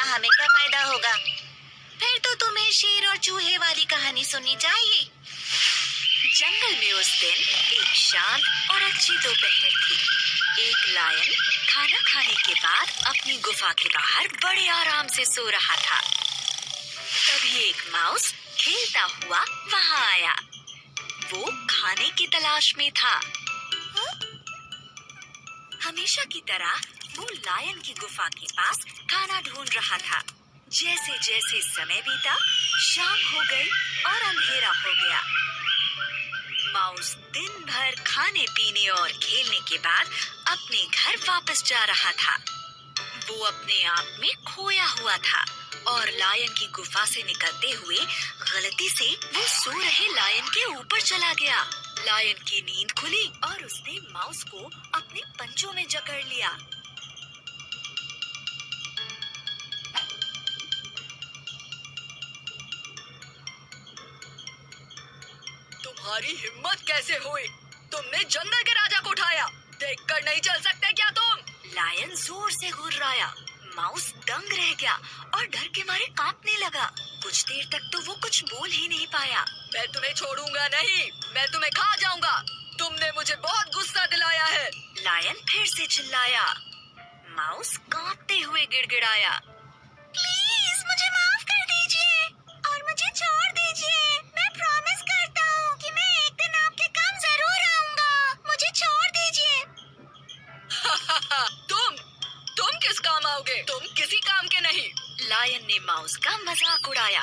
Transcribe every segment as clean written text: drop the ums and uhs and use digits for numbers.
हमें क्या फायदा होगा? फिर तो तुम्हें शेर और चूहे वाली कहानी सुननी चाहिए। जंगल में उस दिन एक शांत और अच्छी दोपहर थी। एक लायन खाना खाने के बाद अपनी गुफा के बाहर बड़े आराम से सो रहा था। तभी एक माउस खेलता हुआ वहां आया। वो खाने की तलाश में था। हमेशा की तरह वो लायन की गुफा के पास खाना ढूंढ रहा था। जैसे जैसे समय बीता, शाम हो गई और अंधेरा हो गया। माउस दिन भर खाने पीने और खेलने के बाद अपने घर वापस जा रहा था। वो अपने आप में खोया हुआ था और लायन की गुफा से निकलते हुए गलती से वो सो रहे लायन के ऊपर चला गया। लायन की नींद खुली और उसने माउस को अपने पंजों में जकड़ लिया। तुम्हारी हिम्मत कैसे हुई? तुमने जंगल के राजा को उठाया। देखकर नहीं चल सकते क्या तुम? लायन जोर से घुर्राया। माउस दंग रह गया और डर के मारे कांपने लगा। कुछ देर तक तो वो कुछ बोल ही नहीं पाया। मैं तुम्हें छोड़ूंगा नहीं, मैं तुम्हें खा जाऊंगा। तुमने मुझे बहुत गुस्सा दिलाया है। लायन फिर से चिल्लाया। माउस कांपते हुए गिड़गिड़ाया। प्लीज मुझे माफ कर दीजिए और मुझे छोड़ दीजिए। मैं प्रॉमिस करता हूँ कि मैं एक दिन आपके काम जरूर आऊंगा। मुझे छोड़ दीजिए। तुम किस काम आओगे? तुम किसी काम के नहीं। लायन ने माउस का मजाक उड़ाया।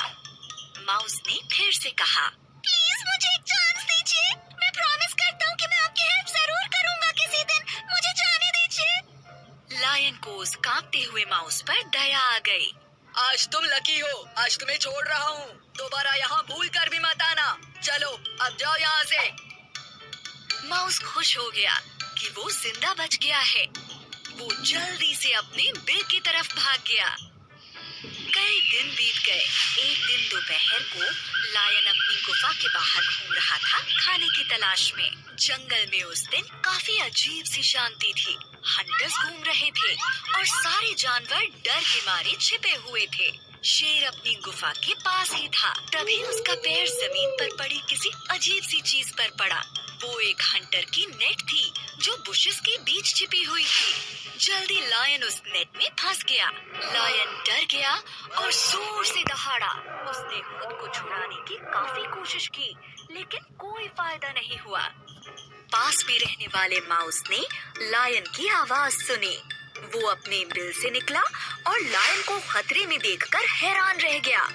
माउस ने फिर से कहा, प्लीज मुझे एक चांस दीजिए। मैं प्रॉमिस करता हूँ कि मैं आपकी हेल्प जरूर करूंगा किसी दिन। मुझे जाने दीजिए। लायन को उस कांपते हुए माउस पर दया आ गई। आज तुम लकी हो, आज तुम्हें छोड़ रहा हूँ। दोबारा यहाँ भूल कर भी मत आना। चलो अब जाओ यहाँ से। माउस खुश हो गया कि वो जिंदा बच गया है। वो जल्दी से अपने बिल की तरफ भाग गया। कई दिन बीत गए। एक दिन दोपहर को लायन अपनी गुफा के बाहर घूम रहा था खाने की तलाश में। जंगल में उस दिन काफी अजीब सी शांति थी। हंटर्स घूम रहे थे और सारे जानवर डर के मारे छिपे हुए थे। शेर अपनी गुफा के पास ही था। तभी उसका पैर जमीन पर पड़ी किसी अजीब सी चीज पर पड़ा। वो एक हंटर की नेट थी जो बुशेस के बीच छिपी हुई थी। जल्दी लायन उस नेट में फंस गया। लायन डर गया और जोर से दहाड़ा। उसने खुद को छुड़ाने की काफी कोशिश की, लेकिन कोई फायदा नहीं हुआ। पास में रहने वाले माउस ने लायन की आवाज सुनी। वो अपने बिल से निकला और लायन को खतरे में देखकर हैरान रह गया।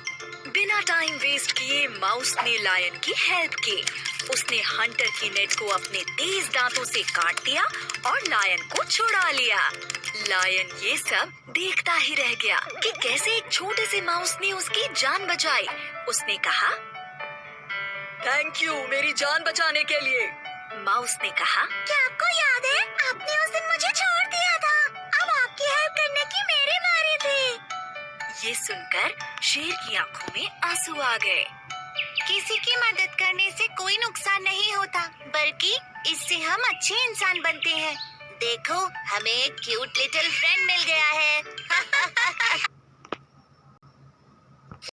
बिना टाइम वेस्ट किए माउस ने लायन की हेल्प की। उसने हंटर की नेट को अपने तेज दांतों से काट दिया और लायन को छुड़ा लिया। लायन ये सब देखता ही रह गया कि कैसे एक छोटे से माउस ने उसकी जान बचाई। उसने कहा, थैंक यू मेरी जान बचाने के लिए। माउस ने कहा, क्या आपको याद है आपने उस दिन मुझे छोड़ दिया था? अब आपकी हेल्प करने की मेरे बारी थी। ये सुनकर शेर की आंखों में आंसू आ गए। किसी की मदद करने से कोई नुकसान नहीं होता, बल्कि इससे हम अच्छे इंसान बनते हैं। देखो हमें एक क्यूट लिटिल फ्रेंड मिल गया है।